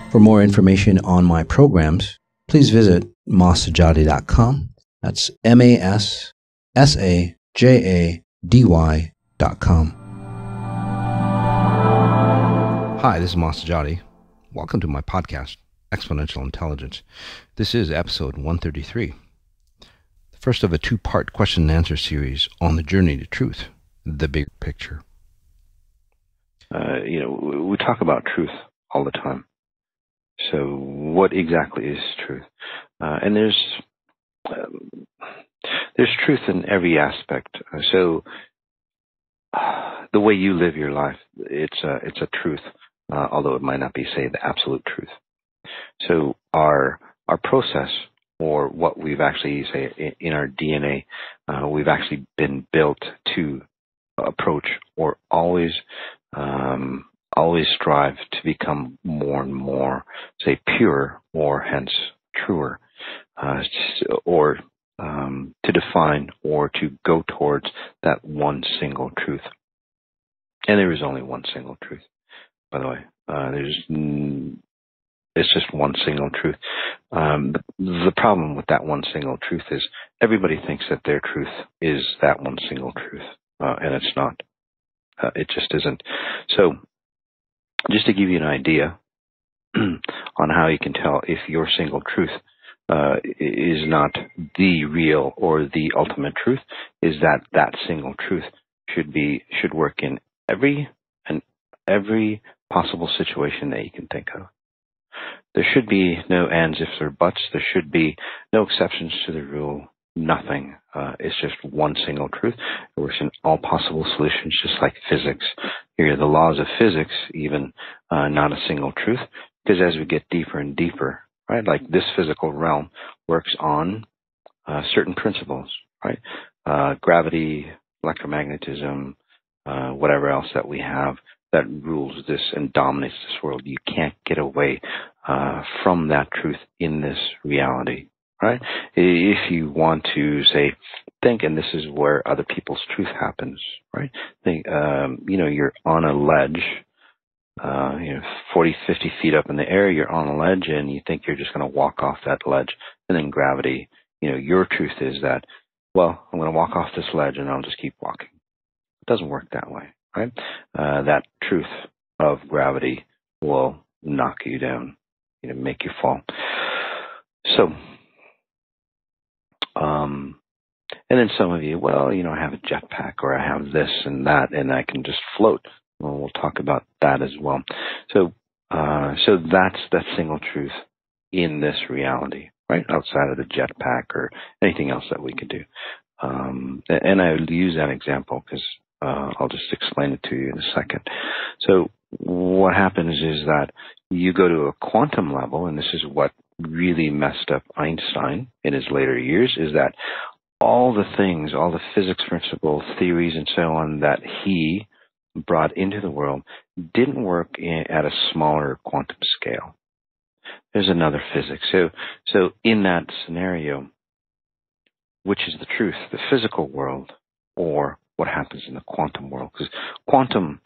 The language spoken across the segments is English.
For more information on my programs, please visit masajady.com. That's MASSAJADY.com. Hi, this is Masati. Welcome to my podcast, Xponential Intelligence. This is episode 133, the first of a two-part question and answer series on the journey to truth, the big picture. We talk about truth all the time. So what exactly is truth? And there's truth in every aspect. So the way you live your life, it's a truth, although it might not be, say, the absolute truth. So our process, or what we've actually, say, in our DNA, we've actually been built to approach or always strive to become more and more, say, pure, or hence truer, or to define or to go towards that one single truth. And there is only one single truth, by the way. It's just one single truth. The problem with that one single truth is everybody thinks that their truth is that one single truth, and it's not. It just isn't. So, just to give you an idea on how you can tell if your single truth is not the real or the ultimate truth, is that single truth should work in every possible situation that you can think of. There should be no ands, ifs, or buts. There should be no exceptions to the rule. Nothing. It's just one single truth. It works in all possible solutions, just like physics. Here are the laws of physics, even not a single truth, because as we get deeper and deeper, right, like this physical realm works on certain principles, right? Gravity, electromagnetism, whatever else that we have that rules this and dominates this world. You can't get away from that truth in this reality, right? If you want to, say, think, and this is where other people's truth happens, right? Think, you're on a ledge, 40, 50 feet up in the air, you're on a ledge, and you think you're just going to walk off that ledge, and then gravity, your truth is that, well, I'm going to walk off this ledge and I'll just keep walking. It doesn't work that way, right? That truth of gravity will knock you down, make you fall. So, and then some of you, well, I have a jetpack, or I have this and that, and I can just float. Well, we'll talk about that as well. So that's that single truth in this reality, right? Outside of the jetpack or anything else that we could do. And I would use that example because I'll just explain it to you in a second. So what happens is that you go to a quantum level, and this is what really messed up Einstein in his later years, is that all the things, all the physics principles, theories, and so on that he brought into the world didn't work at a smaller quantum scale. There's another physics. So in that scenario, which is the truth, the physical world, or what happens in the quantum world? Because quantum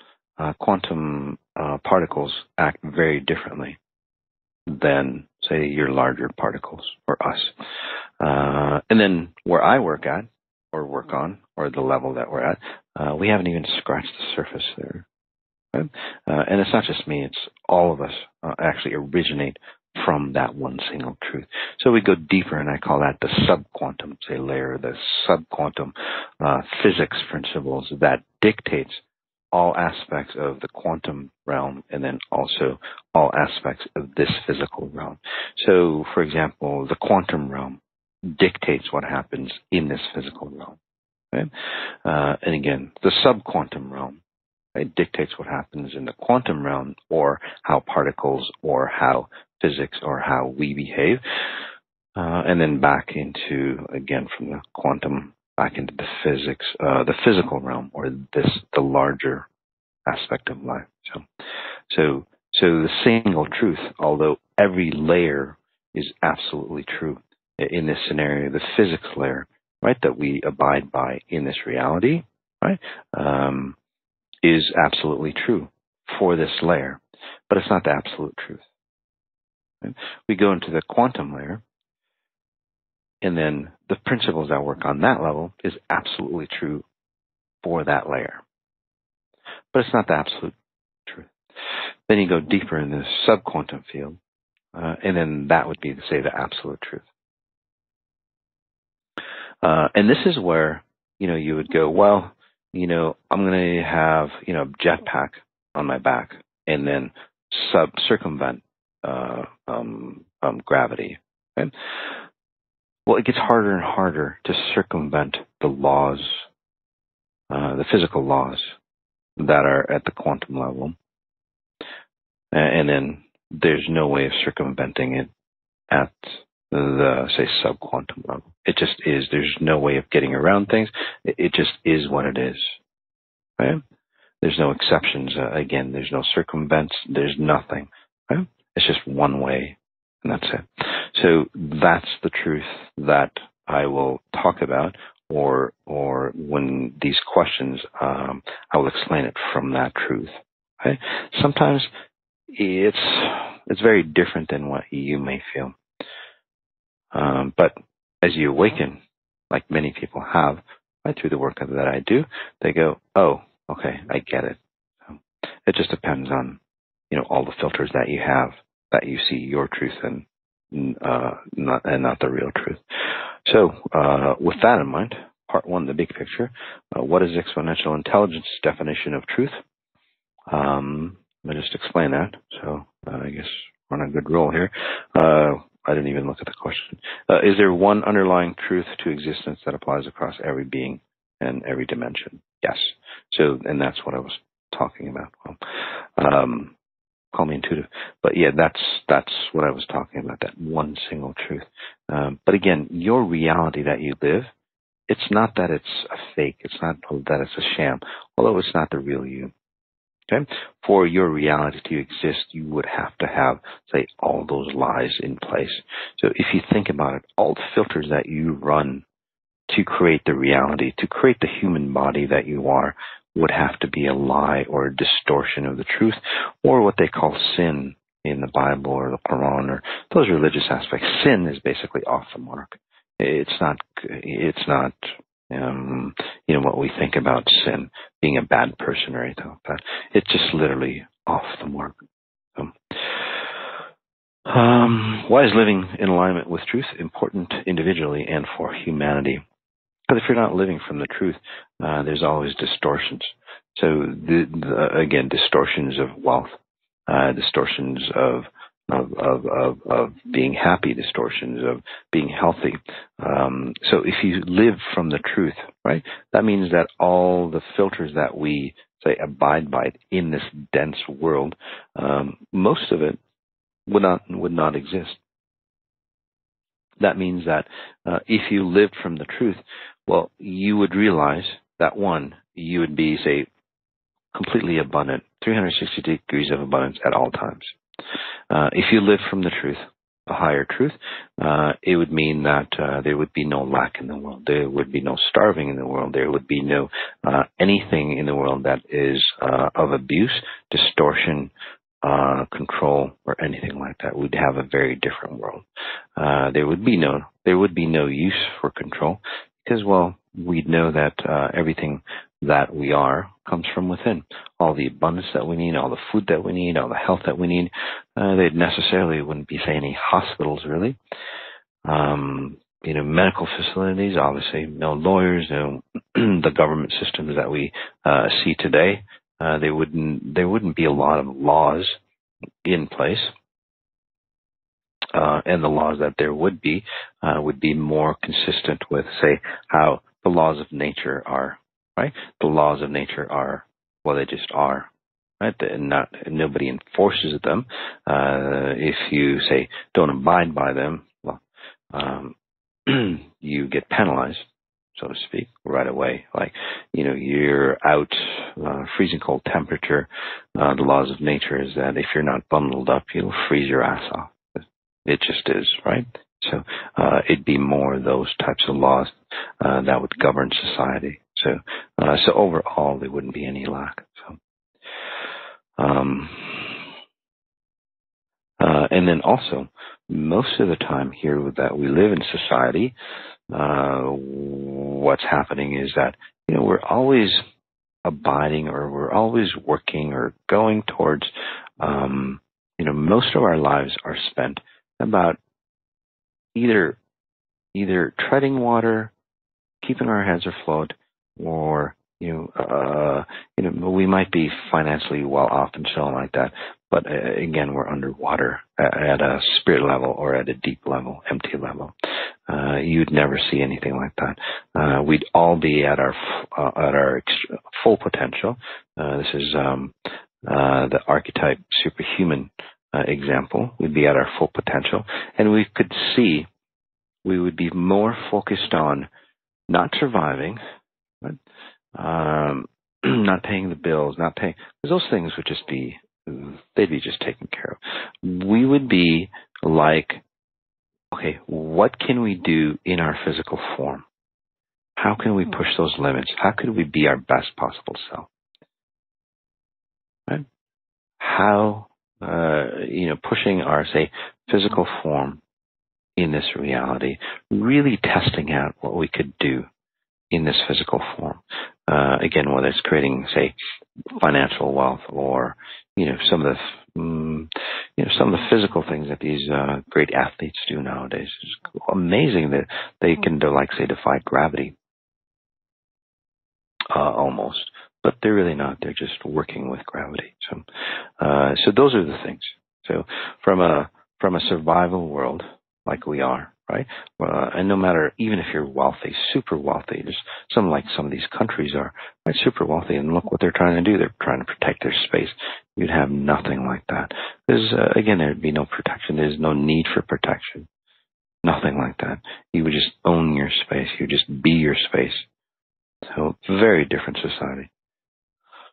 particles act very differently than, say, your larger particles, or us. And then where I work at, or work on, or the level that we're at, we haven't even scratched the surface there. Right? And it's not just me, it's all of us actually originate from that one single truth. So we go deeper, and I call that the subquantum, say, layer, the subquantum physics principles that dictates all aspects of the quantum realm, and then also all aspects of this physical realm. So, for example, the quantum realm dictates what happens in this physical realm. Okay? And again, the subquantum realm, right, dictates what happens in the quantum realm, or how particles, or how physics, or how we behave. And then back into, again, from the quantum back into the physics, the physical realm, or the larger aspect of life. So the single truth, although every layer is absolutely true in this scenario, the physics layer, right, that we abide by in this reality, right, is absolutely true for this layer, but it's not the absolute truth. Right? We go into the quantum layer, and then the principles that work on that level is absolutely true for that layer. But it's not the absolute truth. Then you go deeper in the subquantum field, and then that would be, say, the absolute truth. And this is where, you would go, well, I'm going to have, a jetpack on my back and then circumvent gravity. Right? Well, it gets harder and harder to circumvent the laws, the physical laws that are at the quantum level. And then there's no way of circumventing it at the, say, subquantum level. It just is. There's no way of getting around things. It just is what it is. Right? There's no exceptions. Again, there's no circumvents. There's nothing. Right? It's just one way, and that's it. So that's the truth that I will talk about, or when these questions, I will explain it from that truth. Right? Sometimes it's very different than what you may feel. But as you awaken, like many people have, right, through the work that I do, they go, oh, okay, I get it. So it just depends on, all the filters that you have, that you see your truth and not the real truth. So with that in mind, part one, the big picture, what is exponential intelligence definition of truth? Let me just explain that. So I guess we're on a good roll here. I didn't even look at the question. Is there one underlying truth to existence that applies across every being and every dimension? Yes. So, and that's what I was talking about. Well, call me intuitive, but yeah, that's what I was talking about. That one single truth. But again, your reality that you live, it's not that it's a fake. It's not that it's a sham. Although it's not the real you. Okay? For your reality to exist, you would have to have, say, all those lies in place. So if you think about it, all the filters that you run to create the reality, to create the human body that you are, would have to be a lie or a distortion of the truth, or what they call sin in the Bible or the Quran or those religious aspects. Sin is basically off the mark. It's not what we think about sin, being a bad person or anything like that. It's just literally off the mark. So, why is living in alignment with truth important individually and for humanity? Because if you're not living from the truth, there's always distortions. So, again, distortions of wealth, distortions of being happy, distortions of being healthy. So if you live from the truth, right, that means that all the filters that we, say, abide by in this dense world, most of it would not exist. That means that if you lived from the truth, well, you would realize that, one, you would be, say, completely abundant, 360 degrees of abundance at all times. If you live from the truth, a higher truth, it would mean that there would be no lack in the world. There would be no starving in the world. There would be no anything in the world that is of abuse, distortion, control, or anything like that. We'd have a very different world. There would be no use for control because, well, we'd know that everything that we are comes from within. All the abundance that we need, all the food that we need, all the health that we need, they necessarily wouldn't be, say, any hospitals, really. Medical facilities, obviously, no lawyers, no the government systems that we see today. There wouldn't be a lot of laws in place. And the laws that there would be more consistent with, say, how the laws of nature are, right? The laws of nature are, well, they just are, right? And nobody enforces them. If you, say, don't abide by them, well, you get penalized, so to speak, right away. Like, you're out, freezing cold temperature. The laws of nature is that if you're not bundled up, you'll freeze your ass off. It just is, right? So it'd be more those types of laws that would govern society. So overall, there wouldn't be any lack. So, and then also, most of the time here that we live in society, what's happening is that, we're always abiding, or we're always working or going towards, most of our lives are spent about either treading water, keeping our heads afloat, or we might be financially well off and so on like that, but again, we're underwater at a spirit level or at a deep level, empty level. You'd never see anything like that. We'd all be at our full potential. This is the archetype superhuman example. We'd be at our full potential, and we could see we would be more focused on not surviving, right? Not paying the bills, because those things would just be, they'd be just taken care of. We would be like, okay, what can we do in our physical form? How can we push those limits? How could we be our best possible self? Right? How, pushing our, say, physical form in this reality, really testing out what we could do in this physical form. Again, whether it's creating, say, financial wealth, or some of the physical things that these great athletes do nowadays. It's amazing that they can, say, defy gravity almost, but they're really not. They're just working with gravity. So those are the things. So from a survival world like we are, right? And no matter, even if you're wealthy, super wealthy, there's some of these countries are, right, super wealthy, and look what they're trying to do. They're trying to protect their space. You'd have nothing like that. There's, again, there'd be no protection. There's no need for protection. Nothing like that. You would just own your space. You would just be your space. So, very different society.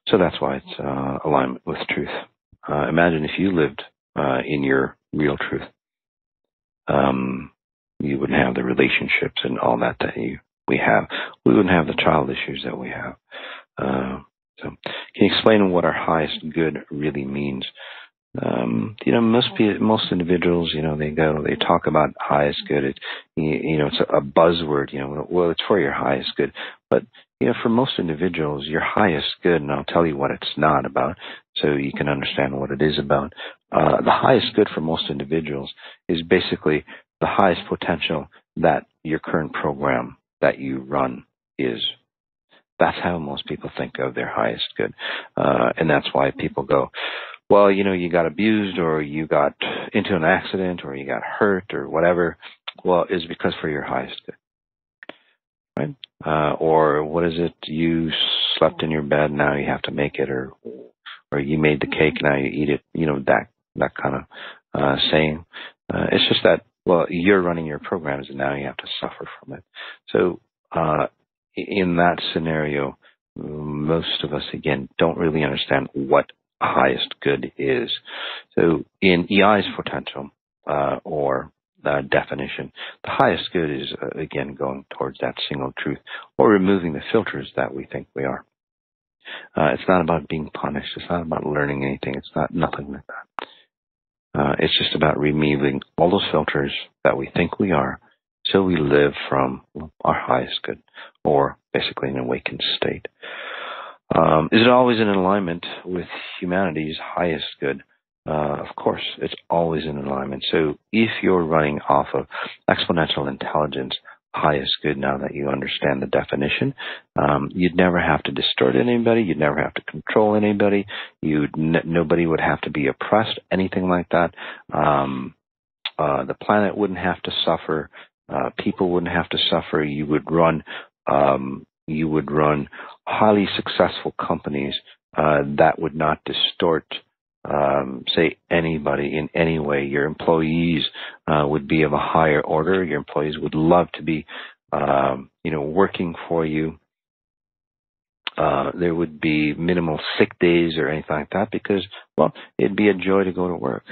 So that's why it's alignment with truth. Imagine if you lived in your real truth. You wouldn't have the relationships and all that we have. We wouldn't have the child issues that we have. So, can you explain what our highest good really means? Most individuals, they talk about highest good. It's a buzzword. Well, it's for your highest good. But for most individuals, your highest good, and I'll tell you what it's not about, so you can understand what it is about. The highest good for most individuals is basically the highest potential that your current program that you run is. That's how most people think of their highest good. And that's why people go, well, you got abused, or you got into an accident, or you got hurt, or whatever. Well, it's because for your highest good. Right? Or what is it? You slept in your bed, now you have to make it, or you made the cake, now you eat it. That kind of saying. It's just that, well, you're running your programs, and now you have to suffer from it. So in that scenario, most of us, again, don't really understand what highest good is. So in EI's potential, or definition, the highest good is, again, going towards that single truth, or removing the filters that we think we are. It's not about being punished. It's not about learning anything. It's nothing like that. It's just about removing all those filters that we think we are, so we live from our highest good, or basically an awakened state. Is it always in alignment with humanity's highest good? Of course, it's always in alignment. So if you're running off of exponential intelligence, highest good, now that you understand the definition, you'd never have to distort anybody. You'd never have to control anybody. Nobody would have to be oppressed, anything like that. The planet wouldn't have to suffer. People wouldn't have to suffer. You would run highly successful companies that would not distort, say, anybody in any way. Your employees would be of a higher order. Your employees would love to be, working for you. There would be minimal sick days or anything like that, because, well, it'd be a joy to go to work,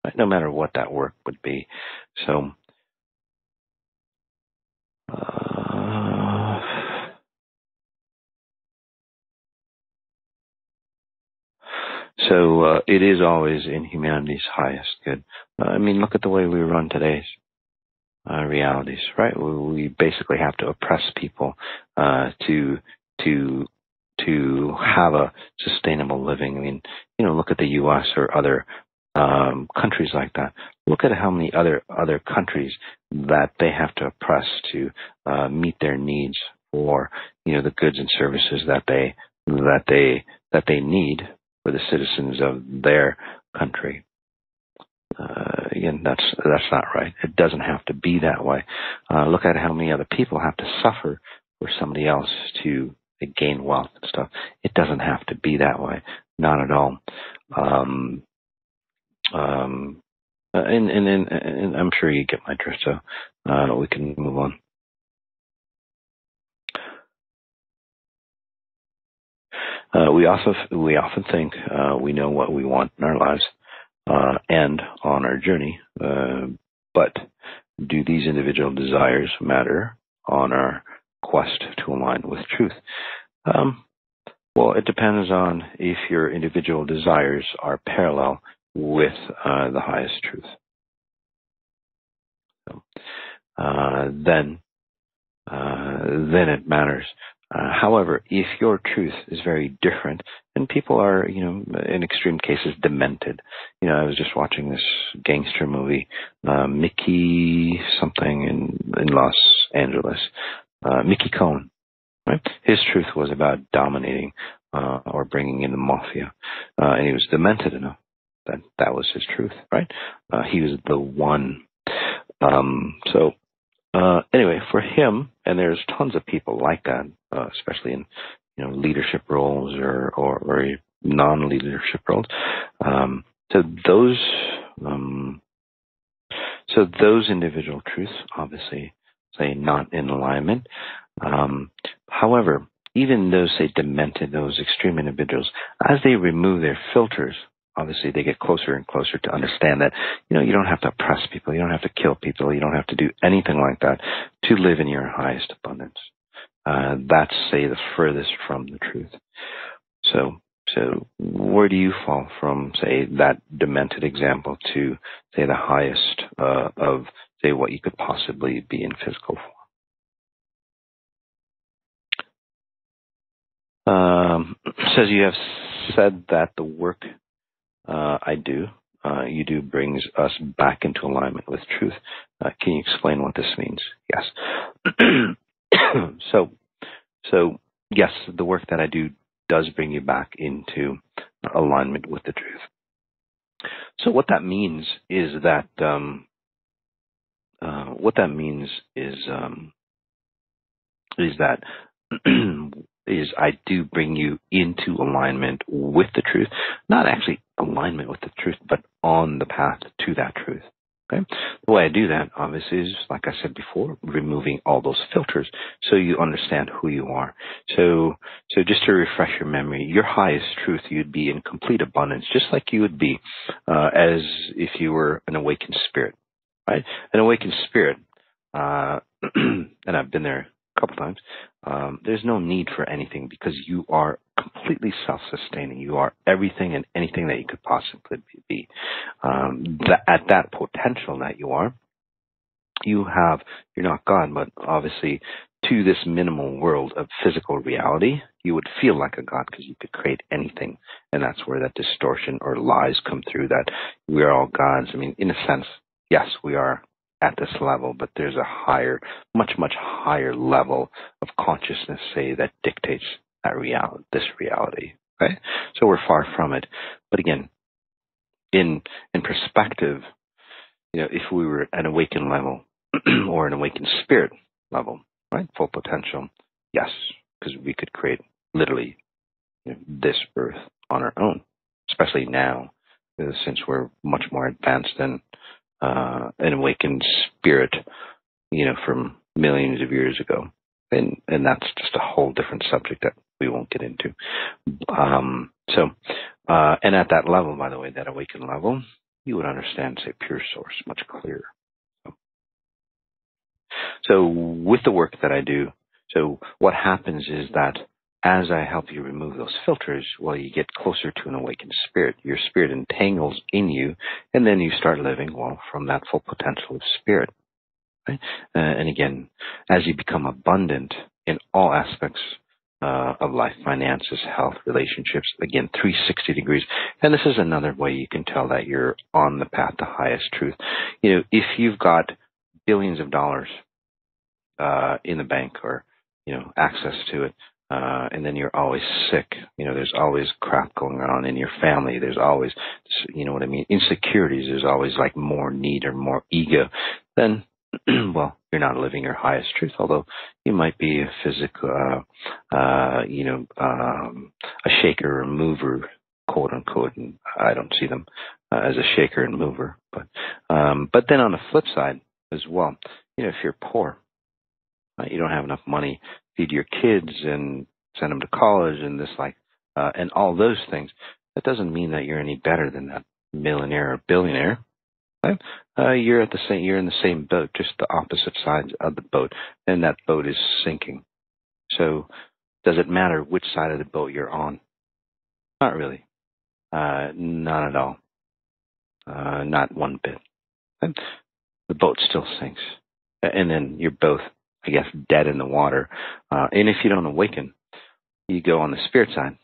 right? No matter what that work would be. So, So it is always in humanity's highest good. I mean, look at the way we run today's realities, right? We basically have to oppress people to have a sustainable living. I mean, look at the U.S. or other countries like that. Look at how many other countries that they have to oppress to meet their needs for the goods and services that they need for the citizens of their country. Again, that's not right. It doesn't have to be that way. Look at how many other people have to suffer for somebody else to gain wealth and stuff. It doesn't have to be that way. Not at all. And I'm sure you get my drift, so we can move on. We often think we know what we want in our lives and on our journey, but do these individual desires matter on our quest to align with truth? Well, it depends on if your individual desires are parallel with the highest truth. So, then it matters. However, if your truth is very different, and people are, in extreme cases, demented. I was just watching this gangster movie, Mickey something in Los Angeles, Mickey Cohen. Right? His truth was about dominating or bringing in the mafia, and he was demented enough that was his truth. Right? He was the one. Anyway, for him, and there's tons of people like that, especially in leadership roles or non-leadership roles. So those individual truths, obviously, say not in alignment. However, even those, say, demented, those extreme individuals, as they remove their filters, obviously they get closer and closer to understand that, you don't have to oppress people, you don't have to kill people, you don't have to do anything like that to live in your highest abundance. That's, say, the furthest from the truth. So where do you fall from, say, that demented example to, say, the highest of, say, what you could possibly be in physical form? Says you have said that the work you do brings us back into alignment with truth. Can you explain what this means? Yes. So yes, the work that I do does bring you back into alignment with the truth. So what that means is that I do bring you into alignment with the truth, not actually alignment with the truth, but on the path to that truth. Okay? The way I do that, obviously, is, like I said before, removing all those filters so you understand who you are. So just to refresh your memory, your highest truth, you'd be in complete abundance, just like you would be as if you were an awakened spirit, right? An awakened spirit, and I've been there a couple times, there's no need for anything because you are completely self-sustaining. You are everything and anything that you could possibly be. At that potential that you are, you're not God, but obviously to this minimal world of physical reality, you would feel like a God because you could create anything. And that's where that distortion or lies come through, that we're all gods. I mean, in a sense, yes, we are at this level, but there's a higher, much, much higher level of consciousness, say, that dictates that this reality, right? So we're far from it. But again, in perspective, if we were at an awakened level or an awakened spirit level, right, full potential, yes, because we could create literally this earth on our own, especially now, since we're much more advanced than an awakened spirit, from millions of years ago. And that's just a whole different subject that we won't get into. And at that level, by the way, that awakened level, you would understand, say, pure source much clearer. So with the work that I do, so what happens is that as I help you remove those filters, well, you get closer to an awakened spirit. Your spirit entangles in you, and then you start living, well, from that full potential of spirit. Right? And again, as you become abundant in all aspects of life, finances, health, relationships, again, 360 degrees. And this is another way you can tell that you're on the path to highest truth. If you've got billions of dollars in the bank, or access to it, and then you're always sick, there's always crap going on in your family, there's always, insecurities, there's always like more need or more ego, then well, you're not living your highest truth, although you might be a physical, a shaker or mover, quote unquote, and I don't see them as a shaker and mover. But then on the flip side as well, if you're poor, you don't have enough money to feed your kids and send them to college and and all those things, that doesn't mean that you're any better than that millionaire or billionaire. Right? You're in the same boat, just the opposite sides of the boat, and that boat is sinking. So, does it matter which side of the boat you're on? Not really. Not at all. Not one bit. Right? The boat still sinks, and then you're both, I guess, dead in the water. And if you don't awaken, you go on the spirit side.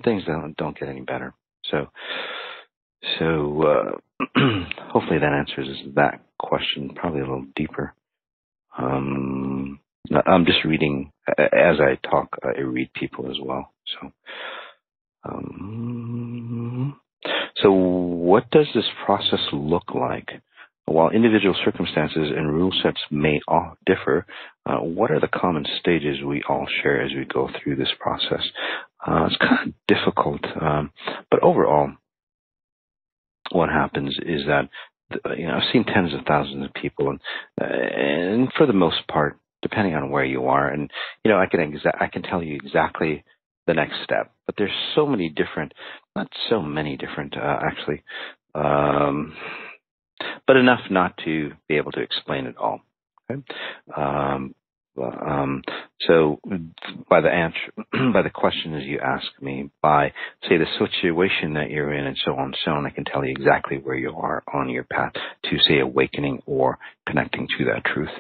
Things don't get any better. So hopefully that answers that question, probably a little deeper. I'm just reading as I talk. I read people as well. So what does this process look like? While individual circumstances and rule sets may all differ, what are the common stages we all share as we go through this process? It's kind of difficult, but overall, what happens is that I've seen tens of thousands of people, and for the most part, depending on where you are, and I can tell you exactly the next step, but there's so many different, not so many different actually, but enough not to be able to explain it all. Okay? So by the questions you ask me, by, say, the situation that you're in and so on, I can tell you exactly where you are on your path to, say, awakening or connecting to that truth.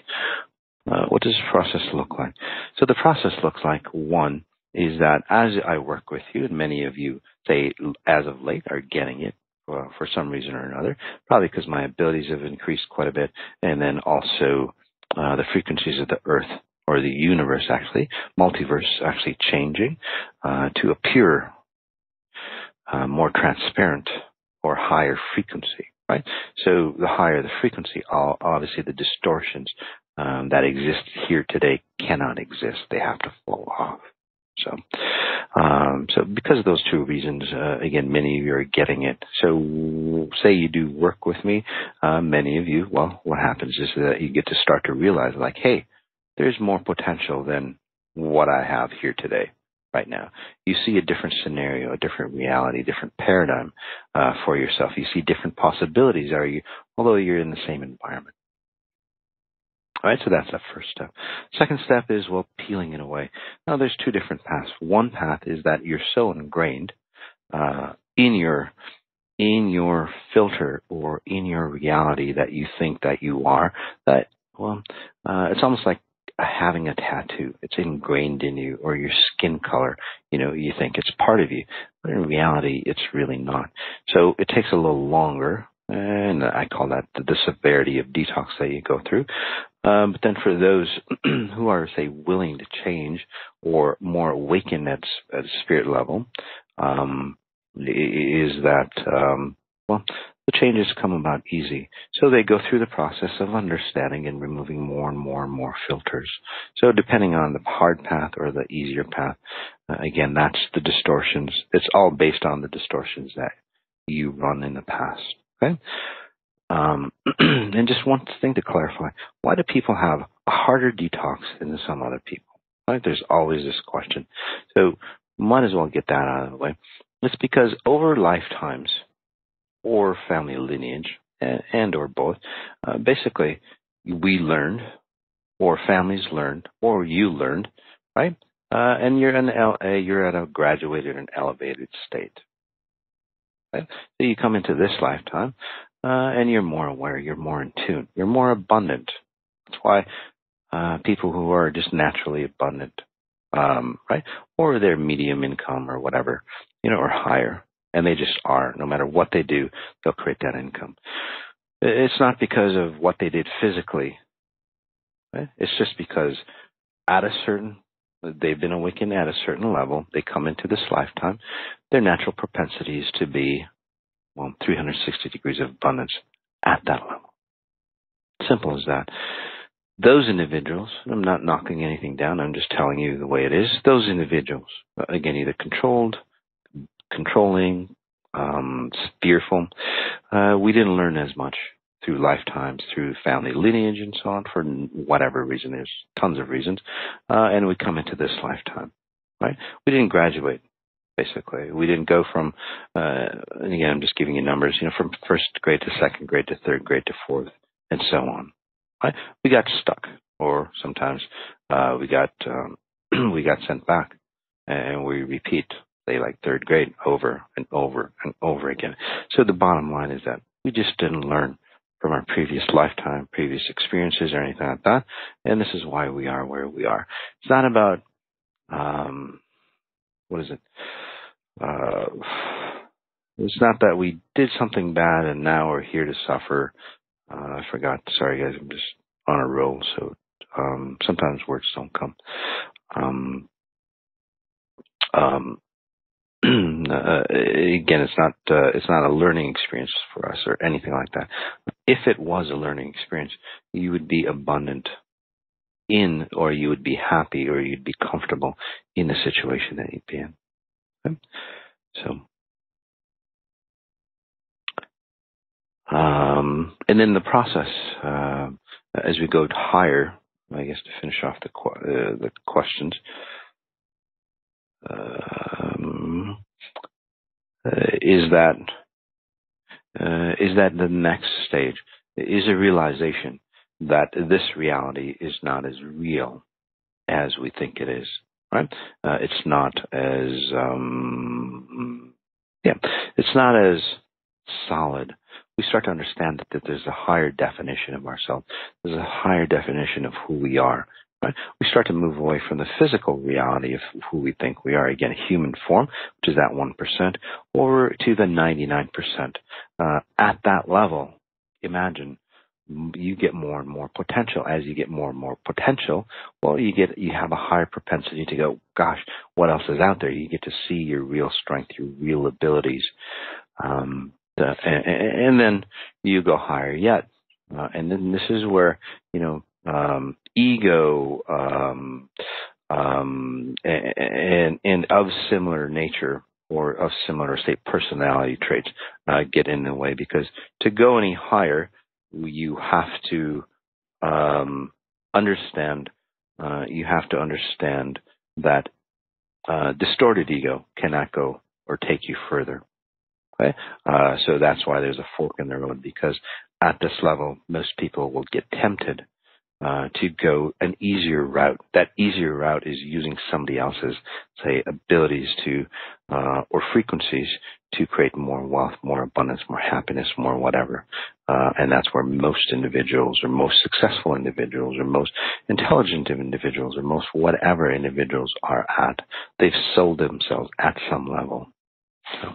What does the process look like? So the process looks like, one, is that as I work with you, and many of you, say, as of late, are getting it for some reason or another, probably because my abilities have increased quite a bit, and then also the frequencies of the earth, or the universe actually, multiverse actually changing to a pure, more transparent, or higher frequency, right? So the higher the frequency, obviously the distortions that exist here today cannot exist. They have to fall off. So because of those two reasons, again, many of you are getting it. So say you do work with me, many of you, well, what happens is that you get to start to realize, like, hey, there's more potential than what I have here today, right now. You see a different scenario, a different reality, different paradigm for yourself. You see different possibilities, although you're in the same environment. All right, so that's that first step. Second step is, well, peeling it away. Now, there's two different paths. One path is that you're so ingrained in your filter or in your reality that you think that you are, that, well, it's almost like having a tattoo. It's ingrained in you, or your skin color. You think it's part of you, but in reality, it's really not. So it takes a little longer, and I call that the severity of detox that you go through. But then for those who are, say, willing to change or more awakened at a spirit level, is that, the changes come about easy. So they go through the process of understanding and removing more and more and more filters. So depending on the hard path or the easier path, again, that's the distortions. It's all based on the distortions that you run in the past. Okay? And just one thing to clarify, why do people have a harder detox than some other people? Right? There's always this question. So might as well get that out of the way. It's because over lifetimes or family lineage and or both, basically we learned, or families learned, or you learned, right? and you're at a graduated and elevated state. Right? So you come into this lifetime, and you're more aware, you're more in tune, you're more abundant. That's why people who are just naturally abundant, right, or they're medium income or whatever, or higher, and they just are. No matter what they do, they'll create that income. It's not because of what they did physically. Right? It's just because they've been awakened at a certain level. They come into this lifetime. Their natural propensity is to be, 360 degrees of abundance at that level. Simple as that. Those individuals, I'm not knocking anything down, I'm just telling you the way it is. Those individuals, again, either controlling, fearful, we didn't learn as much through lifetimes, through family lineage and so on, for whatever reason. There's tons of reasons. And we come into this lifetime, right? We didn't graduate, basically. We didn't go from, and again, I'm just giving you numbers, from first grade to second grade to third grade to fourth, and so on. Right? We got stuck, or sometimes we got sent back, and we repeat, say, like third grade, over and over and over again. So the bottom line is that we just didn't learn from our previous lifetime, previous experiences, or anything like that, and this is why we are where we are. It's not about it's not that we did something bad and now we're here to suffer. I forgot. Sorry, guys. I'm just on a roll, so sometimes words don't come. Again, it's not a learning experience for us or anything like that. If it was a learning experience, you would be abundant in, or you would be happy, or you'd be comfortable in the situation that you'd be in. Okay? So, and then the process, as we go higher, I guess to finish off the questions, is that the next stage is a realization that this reality is not as real as we think it is, right? It's not as it's not as solid. We start to understand that there's a higher definition of ourselves. There's a higher definition of who we are. Right? We start to move away from the physical reality of who we think we are. Again, human form, which is that 1%, over to the 99%. At that level, imagine you get more and more potential. As you get more and more potential, well, you have a higher propensity to go, gosh, what else is out there? You get to see your real strength, your real abilities. And then you go higher yet. And then this is where, ego and of similar nature or of similar, say, personality traits get in the way, because to go any higher, you have to understand. You have to understand that distorted ego cannot go or take you further. Okay, so that's why there's a fork in the road, because at this level, most people will get tempted to go an easier route. That easier route is using somebody else's, say, abilities to or frequencies to create more wealth, more abundance, more happiness, more whatever. And that's where most individuals, or most successful individuals, or most intelligent individuals, or most whatever individuals are at. They've sold themselves at some level. So,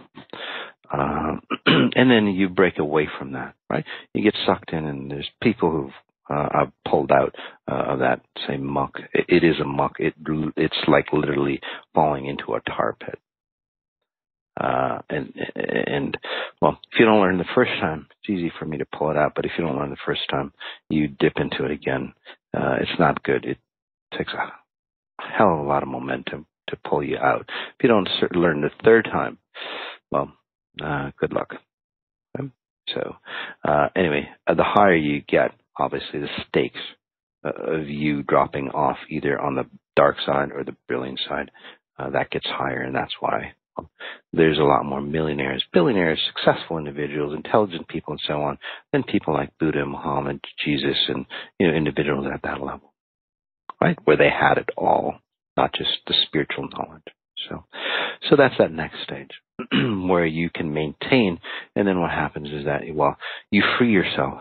and then you break away from that, right? You get sucked in, and there's people who've I've pulled out of that same muck. It is a muck. It's like literally falling into a tar pit. And well, if you don't learn the first time, it's easy for me to pull it out. But if you don't learn the first time, you dip into it again. It's not good. It takes a hell of a lot of momentum to pull you out. If you don't learn the third time, well, good luck. Okay? So anyway, the higher you get, obviously the stakes of you dropping off either on the dark side or the brilliant side, that gets higher, and that's why there's a lot more millionaires, billionaires, successful individuals, intelligent people, and so on, than people like Buddha, Muhammad, Jesus, and individuals at that level, right? Where they had it all. not just the spiritual knowledge. So that's that next stage where you can maintain, and then what happens is that, well, you free yourself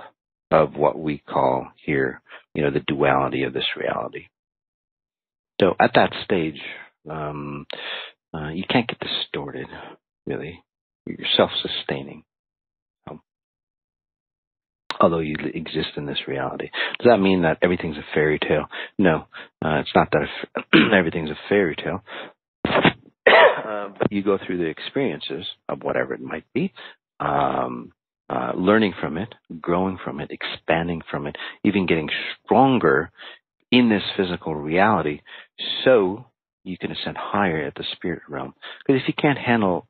of what we call here, the duality of this reality. So at that stage, you can't get distorted, really. You're self-sustaining. Although you exist in this reality. Does that mean that everything's a fairy tale? No, it's not that everything's a fairy tale. But you go through the experiences of whatever it might be, learning from it, growing from it, expanding from it, even getting stronger in this physical reality so you can ascend higher at the spirit realm. Because if you can't handle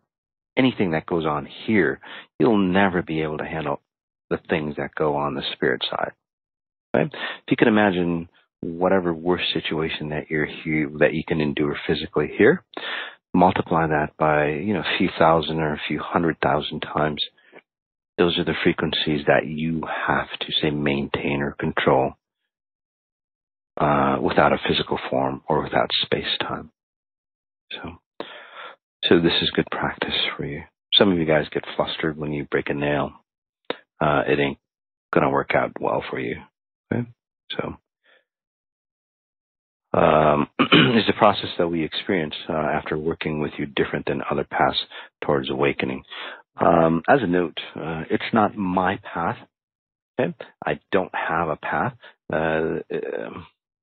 anything that goes on here, you'll never be able to handle the things that go on the spirit side. Right? If you can imagine whatever worst situation that you're here, that you can endure physically here, multiply that by a few thousand or a few 100,000 times. Those are the frequencies that you have to, say, maintain or control without a physical form or without space-time. So this is good practice for you. Some of you guys get flustered when you break a nail. It ain't going to work out well for you. Okay? So is the process that we experience after working with you different than other paths towards awakening? As a note, it's not my path. Okay? I don't have a path.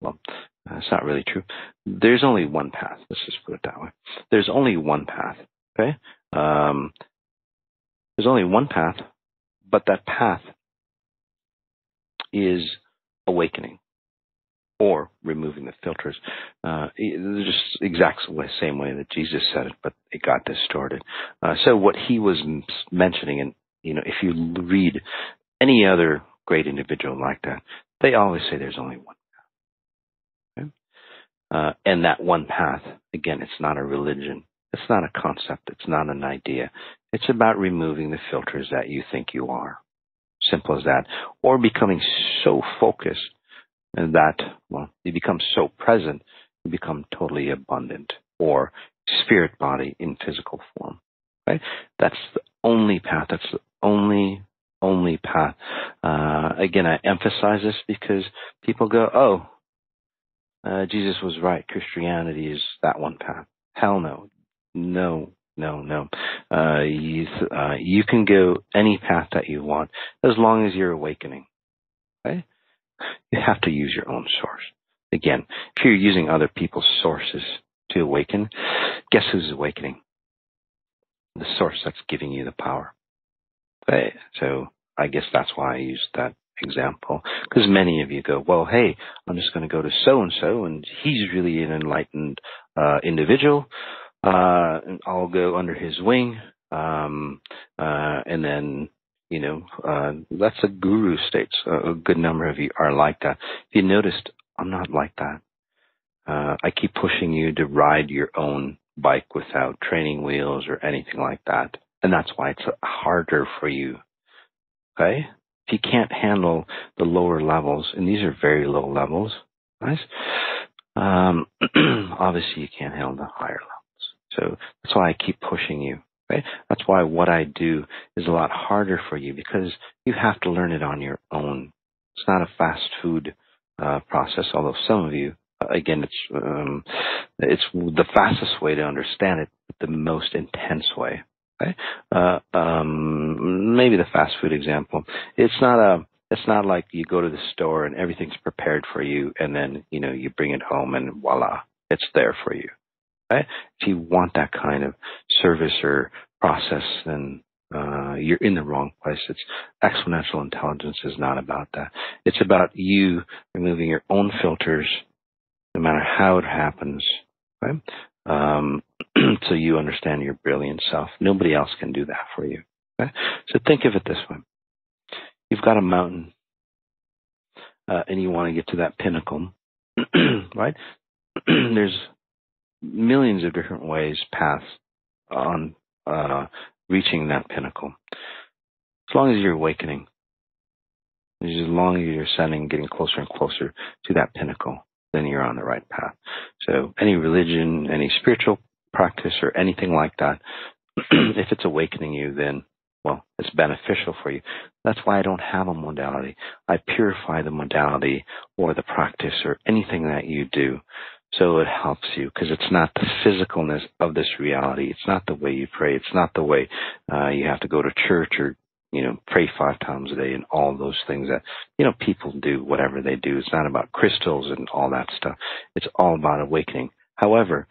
Well, that's not really true. There's only one path. Let's just put it that way. There's only one path. Okay? There's only one path, but that path is awakening or removing the filters. Just exact same way that Jesus said it, but it got distorted. So what he was mentioning, and if you read any other great individual like that, they always say there's only one path. Okay? And that one path, again, it's not a religion. It's not a concept. It's not an idea. It's about removing the filters that you think you are. Simple as that. Or becoming so focused that, well, you become so present, you become totally abundant, or spirit body in physical form. Right? That's the only path. That's the only path. Again, I emphasize this because people go, Jesus was right. Christianity is that one path. Hell no. No. You can go any path that you want as long as you're awakening. Okay? You have to use your own source. Again, if you're using other people's sources to awaken, guess who's awakening? The source that's giving you the power. Okay? So I guess that's why I used that example. Because many of you go, well, hey, I'm just going to go to so-and-so, and he's really an enlightened individual. And I'll go under his wing. And then, that's a guru state. So a good number of you are like that. If you noticed, I'm not like that. I keep pushing you to ride your own bike without training wheels or anything like that. And that's why it's harder for you. Okay? If you can't handle the lower levels, and these are very low levels, guys, obviously you can't handle the higher levels. So that's why I keep pushing you. Right? That's why what I do is a lot harder for you, because you have to learn it on your own. It's not a fast food process, although some of you, again, it's the fastest way to understand it, but the most intense way. Okay? Maybe the fast food example. It's not like you go to the store and everything's prepared for you, and then you bring it home and voila, it's there for you. Right? If you want that kind of service or process, then you're in the wrong place. It's exponential intelligence is not about that. It's about you removing your own filters, no matter how it happens. Right? So you understand your brilliant self. Nobody else can do that for you. Okay? So think of it this way. You've got a mountain, and you want to get to that pinnacle, right? There's millions of different ways, paths on reaching that pinnacle. As long as you're awakening, as long as you're ascending, getting closer and closer to that pinnacle, then you're on the right path. So any religion, any spiritual practice or anything like that, if it's awakening you, then, well, it's beneficial for you. That's why I don't have a modality. I purify the modality or the practice or anything that you do so it helps you, because it's not the physicalness of this reality. It's not the way you pray. It's not the way you have to go to church or, pray 5 times a day and all those things that, people do, whatever they do. It's not about crystals and all that stuff. It's all about awakening. However,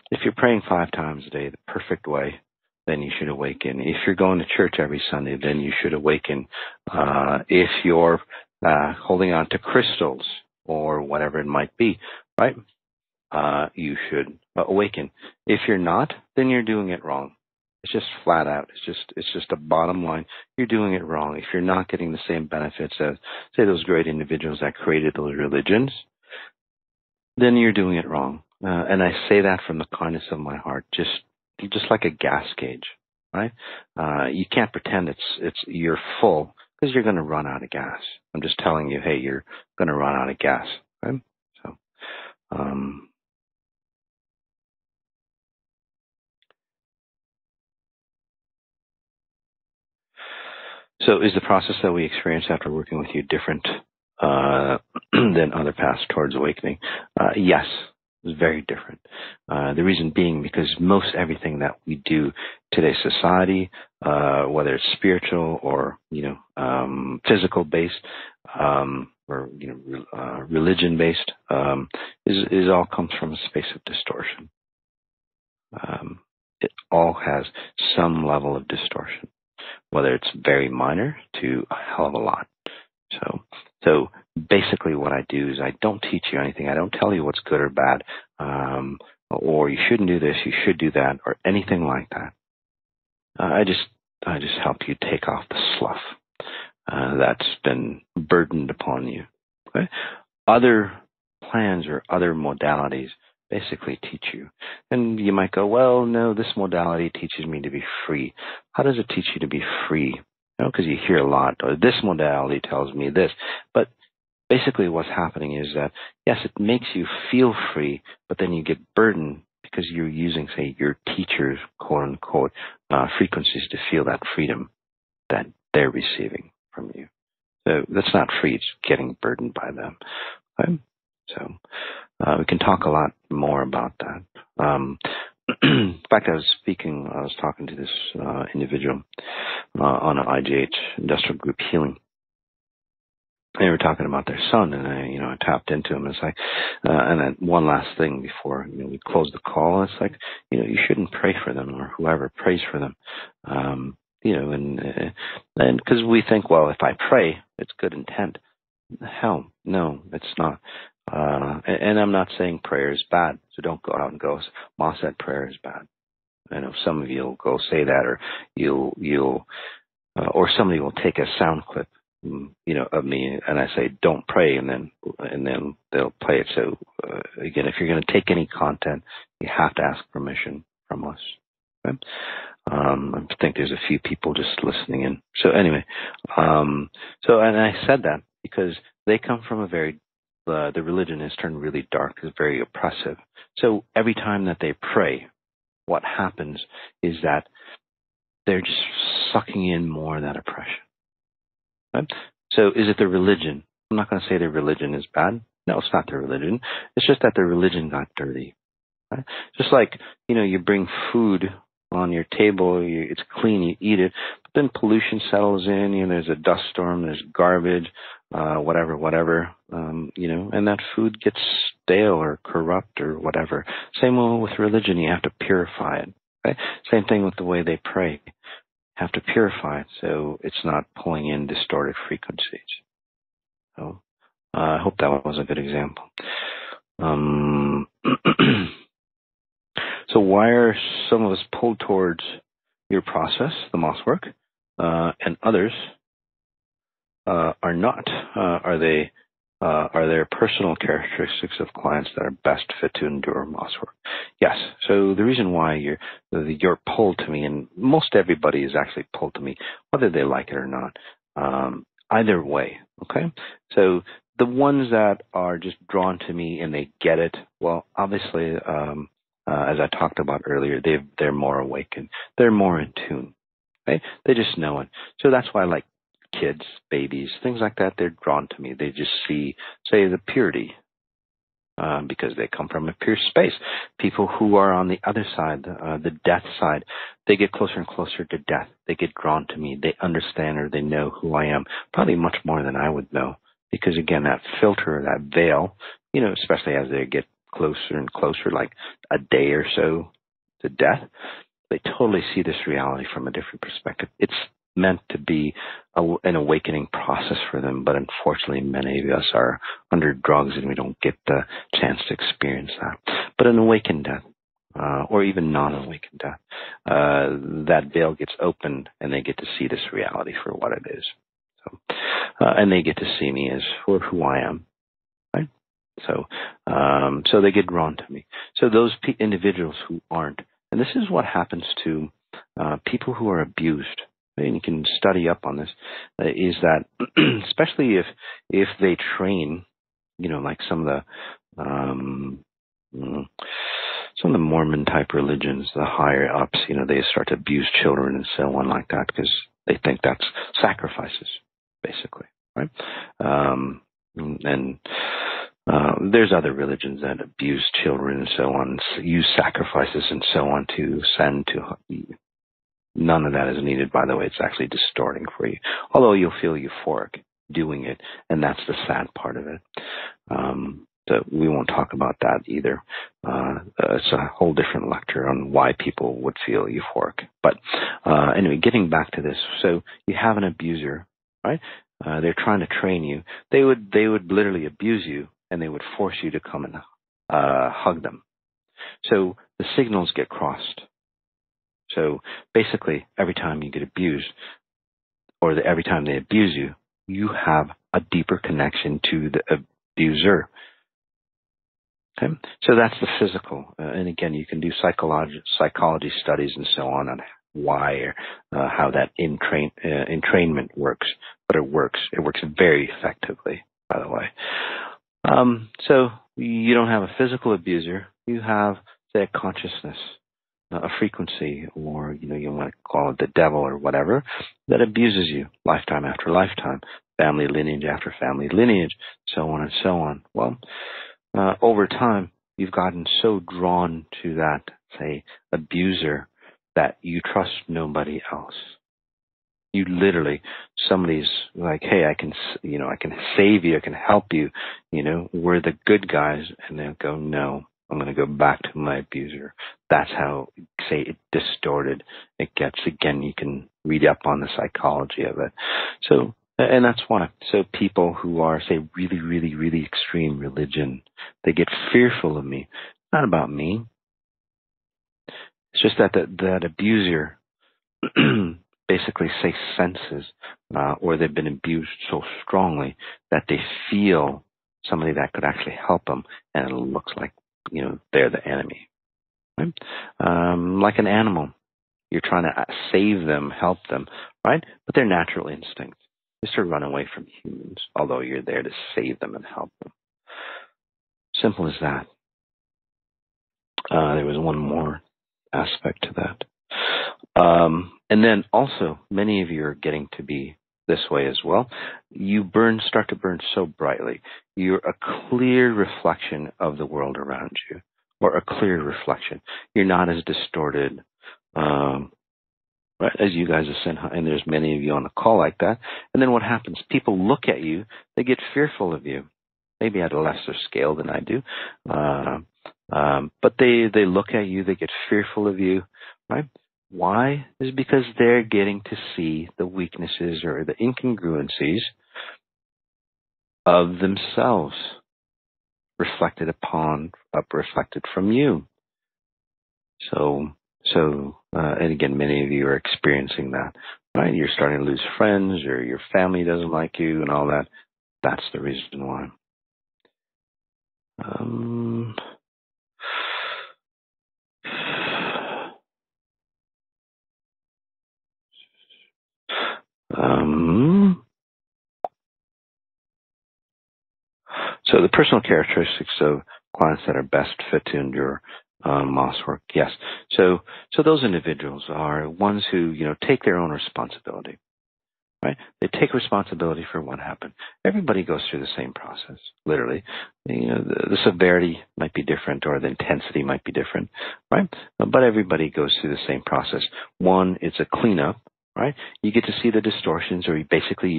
if you're praying 5 times a day the perfect way, then you should awaken. If you're going to church every Sunday, then you should awaken. If you're holding on to crystals or whatever it might be, right? You should awaken. If you're not, then you're doing it wrong. It's just flat out. It's just a bottom line. You're doing it wrong. If you're not getting the same benefits as, say, those great individuals that created those religions, then you're doing it wrong. And I say that from the kindness of my heart, just like a gas gauge, right? You can't pretend you're full, because you're going to run out of gas. I'm just telling you, hey, you're going to run out of gas, right? So is the process that we experience after working with you different than other paths towards awakening? Yes, it's very different. The reason being because most everything that we do today's society, whether it's spiritual or physical based, or religion based, is all comes from a space of distortion. It all has some level of distortion, whether it's very minor to a hell of a lot. So basically what I do is I don't teach you anything. I don't tell you what's good or bad, or you shouldn't do this, you should do that, or anything like that. I just help you take off the slough that's been burdened upon you. Okay? Other plans or other modalities basically teach you. And you might go, well, no, this modality teaches me to be free. How does it teach you to be free? Because you hear a lot, or this modality tells me this. But basically what's happening is that, yes, it makes you feel free, but then you get burdened because you're using, say, your teacher's quote-unquote frequencies to feel that freedom that they're receiving from you. So that's not free. It's getting burdened by them. Okay? So we can talk a lot more about that. In fact, I was talking to this individual on an IGH industrial group healing. They were talking about their son, and I tapped into him. It's like, and then one last thing before we close the call. It's like, you shouldn't pray for them, or whoever prays for them. And because we think, well, if I pray, it's good intent. Hell, no, it's not. And I'm not saying prayer is bad, so don't go out and go, Ma said prayer is bad. I know some of you will go say that, or you'll or somebody will take a sound clip, of me, and I say don't pray, and then they'll play it. So again, if you're going to take any content, you have to ask permission from us. Okay? I think there's a few people just listening in. So anyway, and I said that because they come from a very the religion has turned really dark, is very oppressive. So every time that they pray, what happens is that they're just sucking in more of that oppression. Right? So is it the religion? I'm not going to say their religion is bad. No, it's not their religion. It's just that their religion got dirty. Right? Just like, you bring food on your table, it's clean, you eat it, but then pollution settles in, there's a dust storm, there's garbage, whatever, and that food gets stale or corrupt or whatever. Same with religion, you have to purify it. Right? Same thing with the way they pray. Have to purify it so it's not pulling in distorted frequencies. So I hope that was a good example. So why are some of us pulled towards your process, the moss work, and others are not? Are there personal characteristics of clients that are best fit to endure moss work? Yes. So the reason why you're pulled to me, and most everybody is actually pulled to me, whether they like it or not, either way. Okay. So the ones that are just drawn to me and they get it, well, obviously, as I talked about earlier, they're more awakened. They're more in tune. Right? They just know it. So that's why, like kids, babies, things like that, they're drawn to me. They just see, say, the purity, because they come from a pure space. People who are on the other side, the death side, they get closer and closer to death. They get drawn to me. They understand or they know who I am, probably much more than I would know. Because again, that filter, that veil, especially as they get closer and closer, like a day or so to death, they totally see this reality from a different perspective. It's meant to be an awakening process for them, but unfortunately many of us are under drugs and we don't get the chance to experience that. But an awakened death, or even non-awakened death, that veil gets opened and they get to see this reality for what it is. So, and they get to see me as for who I am, right? So, so they get drawn to me. So those individuals who aren't, and this is what happens to people who are abused, and you can study up on this, is that especially if they train, like some of the Mormon type religions, the higher ups, they start to abuse children and so on like that because they think that's sacrifices, basically, right? And there's other religions that abuse children and so on, use sacrifices and so on to send to. None of that is needed, by the way. It's actually distorting for you. Although you'll feel euphoric doing it, and that's the sad part of it. So we won't talk about that either. It's a whole different lecture on why people would feel euphoric. But anyway, getting back to this. So you have an abuser, right? They're trying to train you. They would literally abuse you, and they would force you to come and hug them. So the signals get crossed. So basically, every time you get abused, or every time they abuse you, you have a deeper connection to the abuser. Okay? So that's the physical. And again, you can do psychology studies and so on why or how that entrainment works. But it works. It works very effectively, by the way. So you don't have a physical abuser. You have, say, a consciousness, a frequency, or you want to call it the devil or whatever, that abuses you lifetime after lifetime, family lineage after family lineage, so on and so on. Well, over time, you've gotten so drawn to that, say, abuser, that you trust nobody else. You literally, somebody's like, hey, I can save you, I can help you, we're the good guys, and they'll go, no, I'm going to go back to my abuser. That's how, say, it distorted it gets. Again, you can read up on the psychology of it. So, and that's why. So people who are, say, really, really, really extreme religion, they get fearful of me. It's not about me. It's just that that abuser basically, say, senses, or they've been abused so strongly that they feel somebody that could actually help them, and it looks like, they're the enemy. Right? Like an animal. You're trying to save them, help them, right? But their natural instinct is to run away from humans, although you're there to save them and help them. Simple as that. There was one more aspect to that. And then also, many of you are getting to be this way as well. You start to burn so brightly. You're a clear reflection of the world around you, or a clear reflection. You're not as distorted, right, as you guys have sent, and there's many of you on the call like that. And then what happens? People look at you, they get fearful of you, maybe at a lesser scale than I do. But they look at you, they get fearful of you, right? Why? Is because they're getting to see the weaknesses or the incongruencies of themselves reflected from you. So, and again, many of you are experiencing that, right? You're starting to lose friends, or your family doesn't like you, and all that. That's the reason why. So the personal characteristics of clients that are best fit to endure Moss work, yes. So those individuals are ones who take their own responsibility. Right? They take responsibility for what happened. Everybody goes through the same process, literally. The severity might be different or the intensity might be different, right? But everybody goes through the same process. One, it's a cleanup, right? You get to see the distortions, or you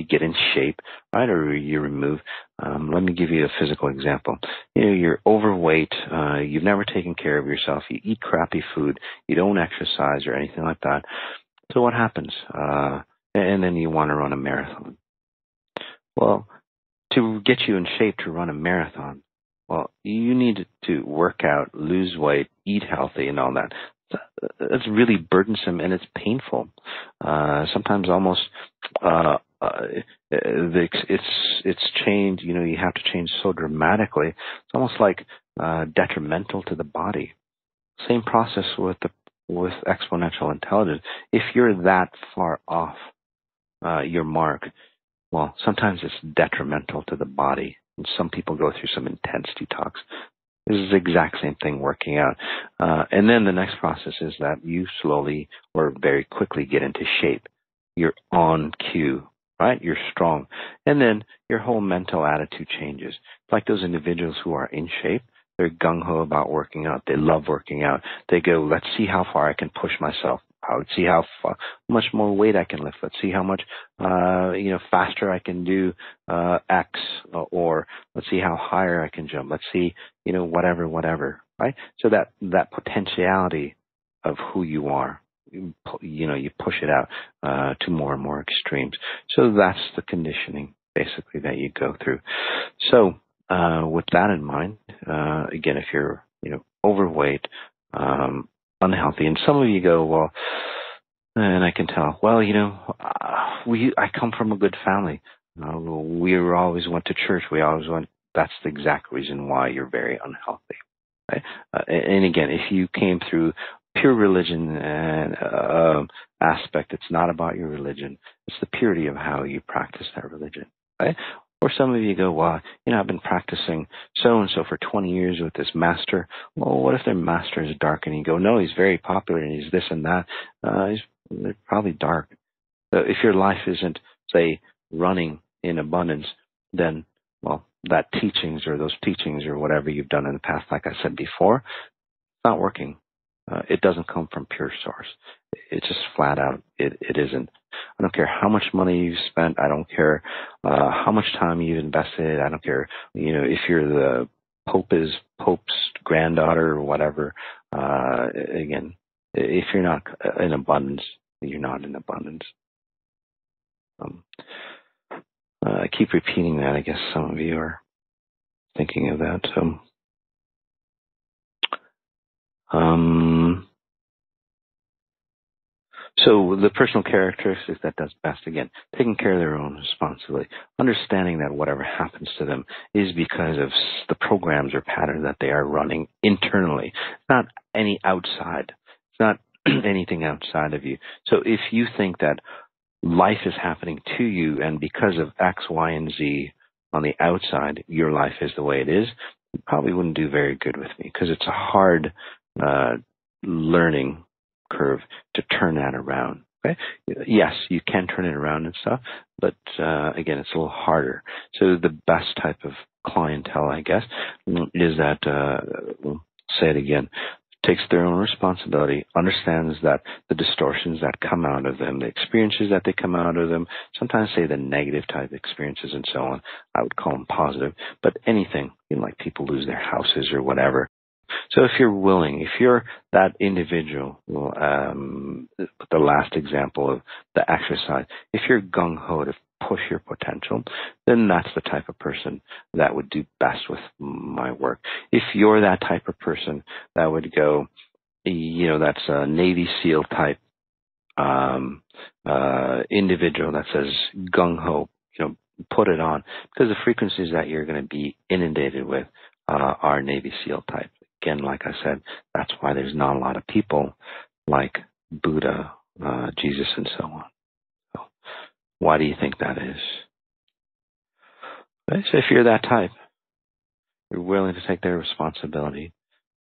get in shape, right? Or you remove. Let me give you a physical example. You're overweight. You've never taken care of yourself. You eat crappy food. You don't exercise or anything like that. So what happens? And then you want to run a marathon. Well, to get you in shape to run a marathon, well, you need to work out, lose weight, eat healthy, and all that. It's really burdensome and it's painful. Sometimes almost it's changed. You have to change so dramatically. It's almost like detrimental to the body. Same process with exponential intelligence. If you're that far off your mark, well, sometimes it's detrimental to the body. And some people go through some intense detox. This is the exact same thing working out. And then the next process is that you slowly or very quickly get into shape. You're on cue, right? You're strong. And then your whole mental attitude changes. It's like those individuals who are in shape. They're gung-ho about working out. They love working out. They go, let's see how far I can push myself. Let's see how much more weight I can lift. Let's see how much, faster I can do X, or let's see how higher I can jump. Let's see, whatever, right? So that potentiality of who you are, you push it out to more and more extremes. So that's the conditioning, basically, that you go through. So with that in mind, again, if you're, overweight, unhealthy, and some of you go, well, and I can tell, well, I come from a good family. We always went to church. That's the exact reason why you're very unhealthy. Right? And again, if you came through pure religion and aspect, it's not about your religion. It's the purity of how you practice that religion. Right? Or some of you go, well, I've been practicing so-and-so for 20 years with this master. Well, what if their master is dark? And you go, no, he's very popular and he's this and that. They're probably dark. So if your life isn't, say, running in abundance, then, well, those teachings or whatever you've done in the past, like I said before, it's not working. It doesn't come from pure source. It's just flat out, it isn't. I don't care how much money you've spent. I don't care how much time you've invested. I don't care, if you're the Pope's granddaughter or whatever. Again, if you're not in abundance, you're not in abundance. I keep repeating that. I guess some of you are thinking of that. So the personal characteristics that does best, again, taking care of their own responsibility, understanding that whatever happens to them is because of the programs or patterns that they are running internally. It's not any outside. It's not anything outside of you. So if you think that life is happening to you and because of X, Y, and Z on the outside, your life is the way it is, you probably wouldn't do very good with me because it's a hard learning curve to turn that around. Okay? Yes, you can turn it around and stuff, but again, it's a little harder. So the best type of clientele, I guess, is that, say it again, takes their own responsibility, understands that the distortions that come out of them, the experiences that they come out of them, sometimes say the negative type experiences and so on, I would call them positive, but anything, like people lose their houses or whatever. So if you're willing, if you're that individual, the last example of the exercise, if you're gung-ho to push your potential, then that's the type of person that would do best with my work. If you're that type of person that would go, that's a Navy SEAL type individual that says gung-ho, put it on, because the frequencies that you're going to be inundated with are Navy SEAL type. Again, like I said, that's why there's not a lot of people like Buddha, Jesus, and so on. So why do you think that is? Okay, so if you're that type, they're willing to take their responsibility,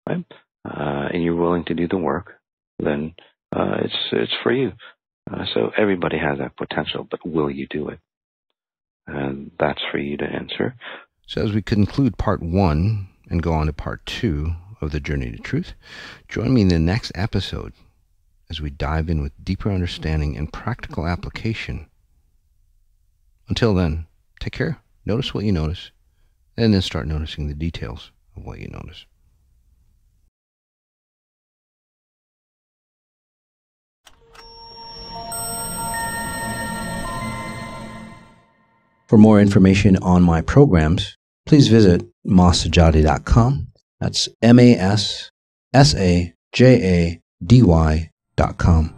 right? And you're willing to do the work, then it's for you. So everybody has that potential, but will you do it? And that's for you to answer. So as we conclude part 1 and go on to part 2 of the Journey to Truth, join me in the next episode as we dive in with deeper understanding and practical application. Until then, take care, notice what you notice, and then start noticing the details of what you notice. For more information on my programs, please visit masajady.com. That's MASSAJADY.com.